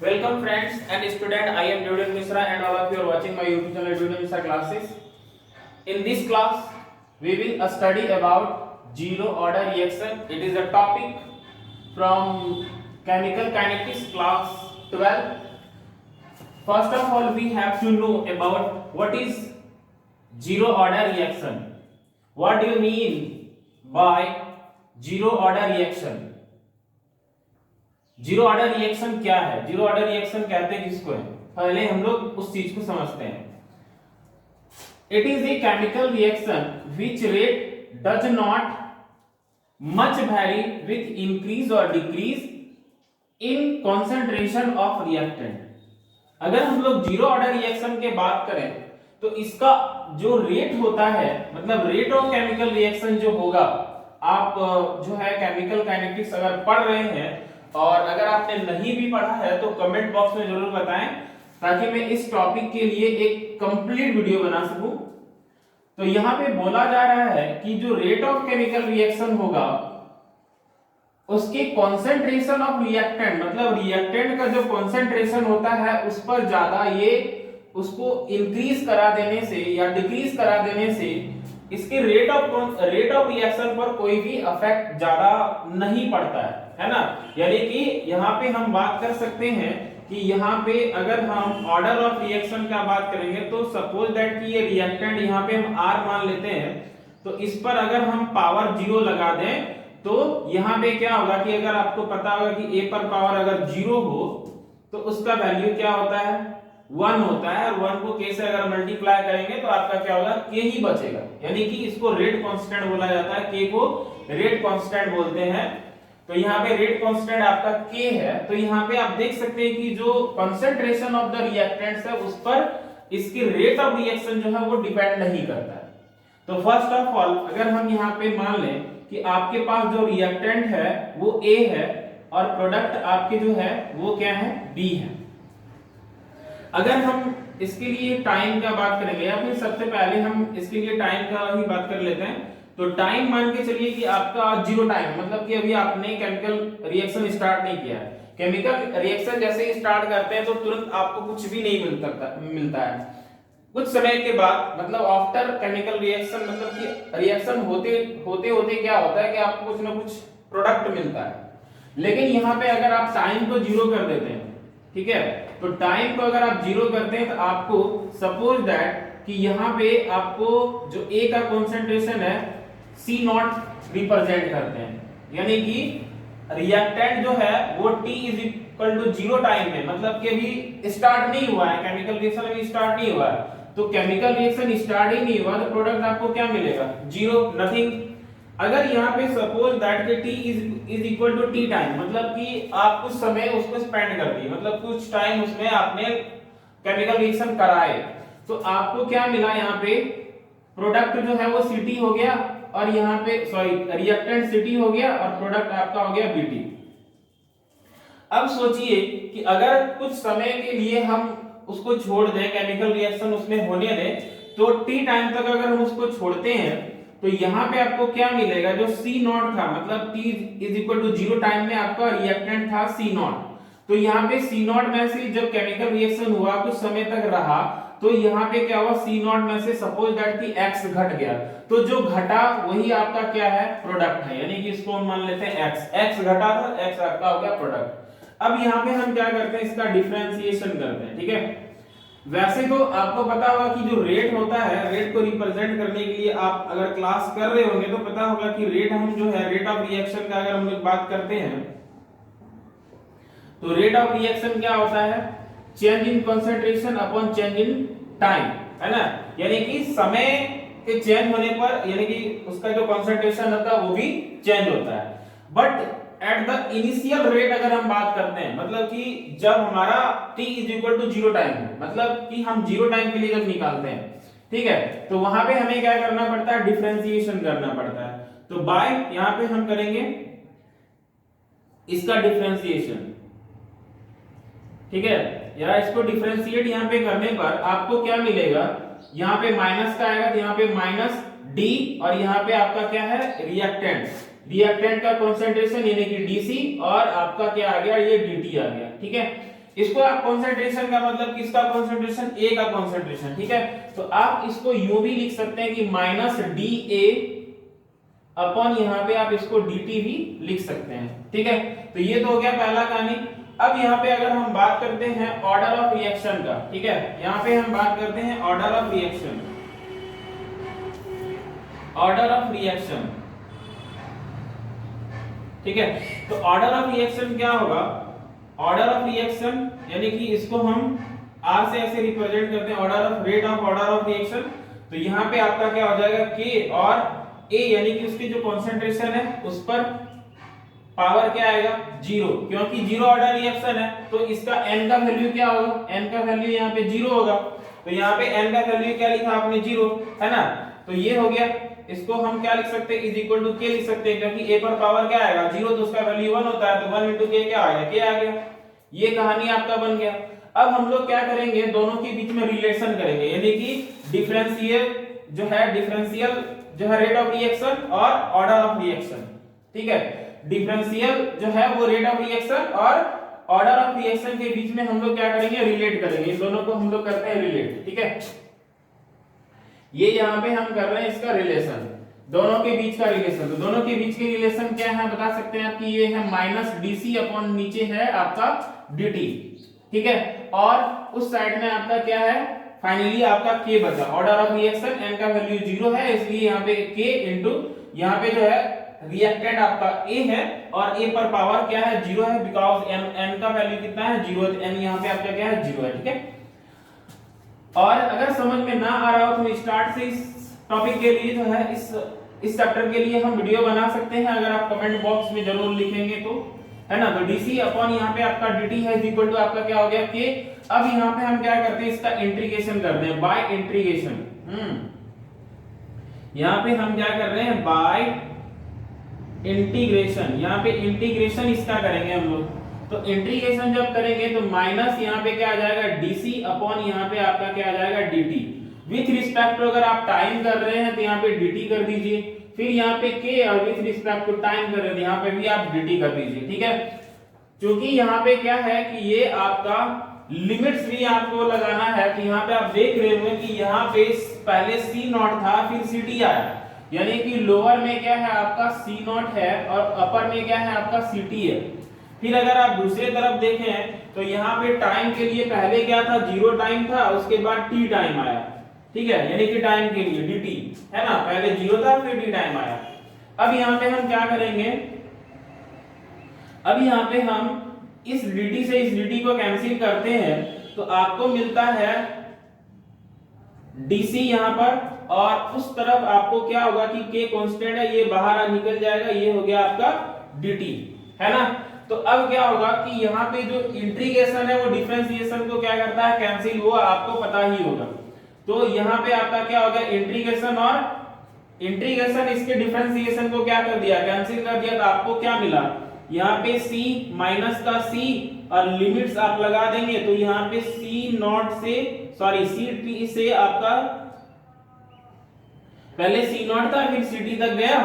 Welcome friends and student. I am Jordan Misra and all of you are watching my YouTube channel Jordan Misra classes. In this class, we will study about zero order reaction. It is a topic from chemical kinetics class 12. First of all, we have to know about what is zero order reaction. What do you mean by zero order reaction? Zero order reaction क्या है? Zero order reaction कहते हैं किसको है? पहले हम लोग उस चीज को समझते हैं. It is a chemical reaction which rate does not much vary with increase और decrease in concentration of reactant. अगर हम लोग जीरो ऑर्डर रिएक्शन के बात करें तो इसका जो रेट होता है, मतलब रेट ऑफ केमिकल रिएक्शन जो होगा, आप जो है केमिकल काइनेटिक्स अगर पढ़ रहे हैं और अगर आपने नहीं भी पढ़ा है तो कमेंट बॉक्स में जरूर बताएं ताकि मैं इस टॉपिक के लिए एक कंप्लीट वीडियो बना सकूं. तो यहां पे बोला जा रहा है कि जो रेट ऑफ केमिकल रिएक्शन होगा उसके कॉन्सेंट्रेशन ऑफ रिएक्टेंट, मतलब रिएक्टेंट का जो कॉन्सेंट्रेशन होता है उस पर ज्यादा ये उसको इंक्रीज करा देने से या डिक्रीज करा देने से इसके रेट ऑफ रिएक्शन पर कोई भी इफेक्ट ज्यादा नहीं पड़ता है ना. यानी कि यहाँ पे हम बात कर सकते हैं कि यहाँ पे अगर हम ऑर्डर ऑफ रिएक्शन का बात करेंगे तो सपोज दैट कि ये रिएक्टेंट यहाँ पे हम R मान लेते हैं, तो इस पर अगर हम पावर 0 लगा दें तो यहाँ पे क्या होगा कि अगर आपको पता होगा कि A पर पावर अगर 0 हो तो उसका वैल्यू क्या होता है? 1 होता है. और 1 को K से अगर मल्टीप्लाई करेंगे तो आपका क्या होगा? K ही बचेगा. यानी कि इसको रेट कांस्टेंट बोला जाता है. K को रेट कांस्टेंट बोलते हैं. तो यहाँ पे रेट कांस्टेंट आपका K है. तो यहाँ पे आप देख सकते हैं कि जो कंसंट्रेशन ऑफ द रिएक्टेंट्स है उस पर इसकी रेट ऑफ रिएक्शन जो है वो डिपेंड नहीं करता है. तो फर्स्ट ऑफ ऑल अगर हम यहाँ पे मान लें कि आपके पास जो रिएक्टेंट है वो A है और प्रोडक्ट आपके जो है वो क्या है? B है. अगर हम इसके लिए टाइम का बात करेंगे या फिर सबसे पहले हम इसके लिए टाइम का ही बात कर लेते हैं. तो टाइम मान के चलिए कि आपका जीरो टाइम, मतलब कि अभी आपने केमिकल रिएक्शन स्टार्ट नहीं किया है. केमिकल रिएक्शन जैसे ही स्टार्ट करते हैं तो तुरंत आपको कुछ भी नहीं मिलता है. कुछ समय के बाद, मतलब आफ्टर केमिकल रिएक्शन, मतलब कि रिएक्शन होते होते क्या होता है कि आपको कुछ ना कुछ प्रोडक्ट मिलता है. लेकिन यहाँ पे अगर आप टाइम को जीरो कर देते हैं, ठीक है, तो टाइम को अगर आप जीरो करते हैं तो आपको सपोज दैट कि यहाँ पे आपको जो A का कॉन्सेंट्रेशन है C0 रिप्रेजेंट करते हैं. यानी कि रिएक्टेंट जो है वो T is equal to 0 time में, मतलब कि अभी स्टार्ट नहीं हुआ है, केमिकल रिएक्शन अभी स्टार्ट नहीं हुआ है. तो केमिकल रिएक्शन स्टार्ट ही नहीं हुआ तो प्रोडक्ट आपको क्या मिलेगा? 0, नथिंग. अगर यहाँ पे सपोज दैट कि T is equal to T time, मतलब कि आप कुछ समय उसको स्पेंड कर दिए, मतलब कुछ टाइम उसमें आपने केमिकल रिएक्शन कराए, तो आपको क्या मिला? यहाँ पे प्रोडक्ट जो है वो Ct हो गया और यहाँ पे रिएक्टेंट Ct हो गया और प्रोडक्ट आपका हो गया Bt. अब सोचिए कि अगर कुछ समय के लिए हम उसको छोड़ दें, केमिकल रिएक्शन उसमें होने दें, तो T टाइम तक अगर हम उसको छोड़ते हैं तो यहाँ पे आपको क्या मिलेगा? जो C0 था, मतलब T is equal to 0 time में आपका रिएक्टेंट था C0. तो यहाँ पे C0 में से जब केमिकल रिएक्शन हुआ कुछ समय तक रहा तो यहाँ पे क्या हुआ? C0 में से सपोज दैट कि X घट गया, तो जो घटा वही आपका क्या है? प्रोडक्ट है. यानी कि इसको हम मान लेते हैं X घटा तो X आपका हो गया प्रोडक्ट. अब यहाँ पे हम क्या करते हैं? इसका डिफरेंशिएशन करते हैं. ठीक है, वैसे तो आपको पता होगा कि जो रेट होता है, रेट को रिप्रेजेंट करने के लिए आप अगर क्लास कर रहे होंगे तो पता होगा कि रेट हम जो है रेट ऑफ रिएक्शन का अगर हम लोग बात करते हैं तो रेट ऑफ रिएक्शन क्या होता है? Change in concentration upon change in time, है ना. यानी कि समय के चेंज होने पर यानी कि उसका जो कंसंट्रेशन होता है वो भी चेंज होता है. But at the initial rate अगर हम बात करते हैं, मतलब कि जब हमारा T is equal to 0 time है, मतलब कि हम 0 टाइम के लिए जब निकालते हैं, ठीक है, तो वहां पे हमें क्या करना पड़ता है? डिफरेंशिएशन करना पड़ता है. तो बाय यहां पे हम करेंगे इसका डिफरेंशिएशन. ठीक है, यार इसको डिफरेंशिएट यहाँ पे करने पर आपको क्या मिलेगा? यहाँ पे माइनस का आएगा तो यहाँ पे माइनस D और यहाँ पे आपका क्या है? रिएक्टेंट का कॉन्सेंट्रेशन यानी कि Dc और आपका क्या आ गया? ये Dt आ गया. ठीक है, इसको आप कंसंट्रेशन का मतलब किसका कंसंट्रेशन, ए का कंसंट्रेशन, ठीक है। तो आप इसको यूं भी लिख सकते हैं कि माइनस डी ए अपॉन यहाँ पे आप इसको dt भी लिख सकते हैं, ठीक है। तो ये तो हो गया पहला कहानी। अब यहाँ पे अगर हम बात करते हैं ऑर्डर ऑफ रिएक्शन का, ठीक है, यहाँ पे हम बात करते हैं order of reaction, order of reaction, ठीक है। तो ऑर्डर ऑफ रिएक्शन क्या होगा, ऑर्डर ऑफ रिएक्शन यानी कि इसको हम R से ऐसे रिप्रेजेंट करते हैं, order of rate of order of reaction. तो यहाँ पे आपका क्या हो जाएगा K और A यानी कि उसकी जो कंसंट्रेशन है उस पर पावर क्या आएगा, जीरो, क्योंकि जीरो ऑर्डर रिएक्शन है तो इसका n का वैल्यू क्या होगा, n का वैल्यू यहाँ पे जीरो होगा। तो यहाँ पे n का वैल्यू क्या लिखा आपने, जीरो, है ना। तो ये हो गया, इसको हम क्या लिख सकते हैं, इज इक्वल टू k लिख सकते हैं, क्योंकि a पर पावर क्या आएगा, जीरो, तो उसका वैल्यू 1 होता है, तो 1 into k क्या आ गया, k आ गया। ये कहानी आपका बन गया। अब हम लोग क्या करेंगे, दोनों के बीच में रिलेशन करेंगे, यानी कि डिफरेंशियल जो है, डिफरेंशियल जो है रेट ऑफ रिएक्शन और ऑर्डर ऑफ रिएक्शन, ठीक है। डिफरेंशियल जो है वो रेट ऑफ रिएक्शन और ऑर्डर ऑफ रिएक्शन के बीच में हम लोग क्या करेंगे, रिलेट करेंगे, इन दोनों को हम लोग करते हैं रिलेट, ठीक है। ये यहाँ पे हम कर रहे हैं इसका रिलेशन, दोनों के बीच का रिलेशन। तो दोनों के बीच के रिलेशन क्या है बता सकते हैं आप कि ये है माइनस डीसी अपॉन नीचे है आपका dt, ठीक है। और उस साइड में आपका क्या है, फाइनली आपका k बचा, ऑर्डर ऑफ रिएक्शन n का वैल्यू जीरो है, इसलिए यहाँ पे k इंटू यहाँ पे जो है रिएक्टेंट आपका a है और a पर पावर क्या है, जीरो है, बिकॉज n का वैल्यू कितना है, जीरो, n यहाँ पे आपका क्या है, जीरो है, ठीक है। और अगर समझ में ना आ रहा हो तो स्टार्ट से इस टॉपिक के लिए जो है इस चैप्टर के लिए हम वीडियो बना सकते हैं, अगर आप कमेंट बॉक्स में जरूर लिखेंगे तो, है ना। तो dc अपॉन यहाँ पे आपका dt है इज इक्वल टू आपका क्या हो गया, k। अब यहाँ पे हम क्या करते हैं, इसका इंटीग्रेशन करते हैं बाय इंटीग्रेशन। यहाँ पे हम क्या कर रहे हैं, बाय इंटीग्रेशन, यहाँ पे इंटीग्रेशन इसका करेंगे हम लोग। तो इंटीग्रेशन जब करेंगे तो माइनस यहाँ पे क्या आ जाएगा, dc अपॉन यहाँ पे आपका क्या आ जाएगा, dt। विथ रिस्पेक्ट टू अगर आप टाइम कर रहे हैं तो यहाँ पे dt कर दीजिए, फिर यहाँ पे k और विथ रिस्पेक्ट टू टाइम कर रहे हैं यहाँ पे भी आप dt कर दीजिए, ठीक है। क्योंकि यहाँ पे क्या है कि ये आपका लिमिट्स भी आपको लगाना है, कि यहाँ पे आप देख रहे होंगे कि यहाँ पे पहले c नॉट था फिर ct आया, यानी कि लोअर में क्या है आपका c नॉट है और अपर में क्या है आपका ct है। फिर अगर आप दूसरे तरफ देखें तो यहाँ पे टाइम के लिए पहले क्या था, जीरो टाइम था, उसके बाद t टाइम आया, ठीक है, यानी कि टाइम के लिए dt है ना, पहले जीरो था फिर t टाइम आया। अब यहाँ पे हम क्या करेंगे, अब यहाँ पे हम इस dt से इस dt को कैंसिल करते हैं तो आपको मिलता है dc यहाँ पर, और उस तरफ आपको क्या होगा कि k कांस्टेंट है, ये बाहर निकल जाएगा, ये हो गया आपका dt, है ना। तो अब क्या होगा कि यहाँ पे जो इंटीग्रेशन है वो डिफरेंशिएशन को क्या करता है, कैंसिल, वो आपको पता ही होगा। तो यहाँ पे आपका क्या हो गया, इंटीग्रेशन और इंटीग्रेशन इसके डिफरेंशिएशन को क्या कर दिया, कैंसिल कर दिया, तो आपको क्या मिला, यहाँ पे c माइनस का c और लिमिट्स आप लगा देंगे तो यहाँ पे c नॉट से सॉरी ct से आपका पहले c नॉट था फिर ct तक गया,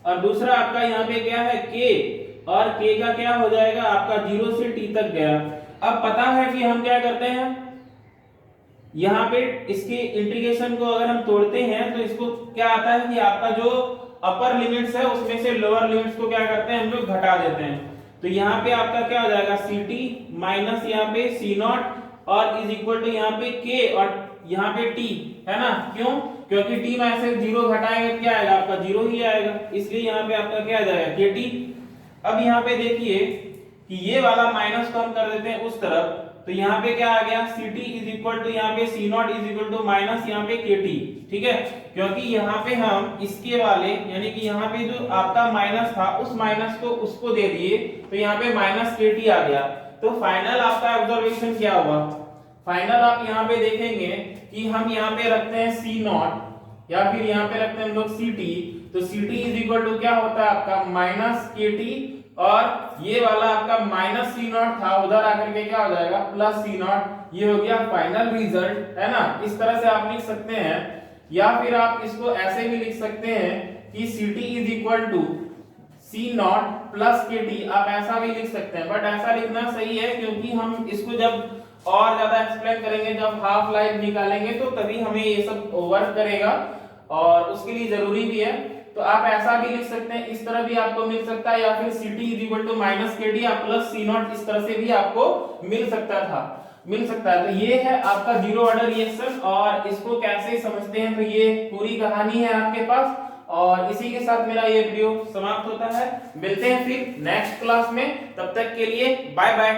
और दूसरा आपका यहाँ पे क्या है k, और k का क्या हो जाएगा आपका 0 से t तक गया। अब पता है कि हम क्या करते हैं, यहाँ पे इसके इंटीग्रेशन को अगर हम तोड़ते हैं तो इसको क्या आता है कि आपका जो अपर लिमिट्स है उसमें से लोअर लिमिट्स को क्या करते हैं हम लोग घटा देते हैं। तो यहाँ पे आपका क्या हो जाएगा, ct माइनस यहाँ पे c नॉट और इज इक्वल टू यहाँ पे k और यहाँ पे t, है ना। क्यों, क्योंकि t में से जीरो घटाएंगे क्या आएगा आपका, जीरो ही आएगा, इसलिए यहाँ पे आपका क्या आ जाएगा, kt। अब यहाँ पे देखिए कि ये वाला माइनस को हम कर देते हैं उस तरफ, तो यहाँ पे क्या आ गया, ct इज इक्वल टू यहाँ पे c naught is equal to minus यहाँ पे kt, ठीक है। क्योंकि यहाँ पे हम इसके वाले यानी कि यहाँ पे जो आपका माइनस था उस माइनस को उसको दे दिए तो यहाँ पे माइनस kt आ गया। तो फाइनल आपका ऑब्जर्वेशन क्या हुआ, फाइनल आप यहाँ पे देखेंगे कि हम यहाँ पे रखते हैं c नॉट या फिर यहाँ पे रखते हैं हम लोग ct, तो ct इज इक्वल टू क्या होता है आपका माइनस kt, और ये वाला आपका माइनस c नॉट था उधर आकर के क्या हो जाएगा प्लस c नॉट, ये हो गया फाइनल रिजल्ट, है ना। इस तरह से आप लिख सकते हैं, या फिर आप इसको ऐसे भी लिख सकते हैं कि ct is equal to C naught plus K T, आप ऐसा भी लिख सकते हैं, बट ऐसा लिखना सही है क्योंकि हम इसको जब और ज्यादा एक्सप्लेन करेंगे, जब हाफ लाइफ निकालेंगे तो तभी हमें ये सब वर्क करेगा और उसके लिए जरूरी भी है। तो आप ऐसा भी लिख सकते हैं, इस तरह भी आपको मिल सकता है, या फिर ct is equal to minus K D plus C naught, इस तरह से भी आपको मिल सकता है। तो ये है आपका जीरो ऑर्डर रिएक्शन, और इसको कैसे समझते हैं तो ये पूरी कहानी है आपके पास। और इसी के साथ मेरा ये वीडियो समाप्त होता है। मिलते हैं फिर नेक्स्ट क्लास में, तब तक के लिए बाय बाय।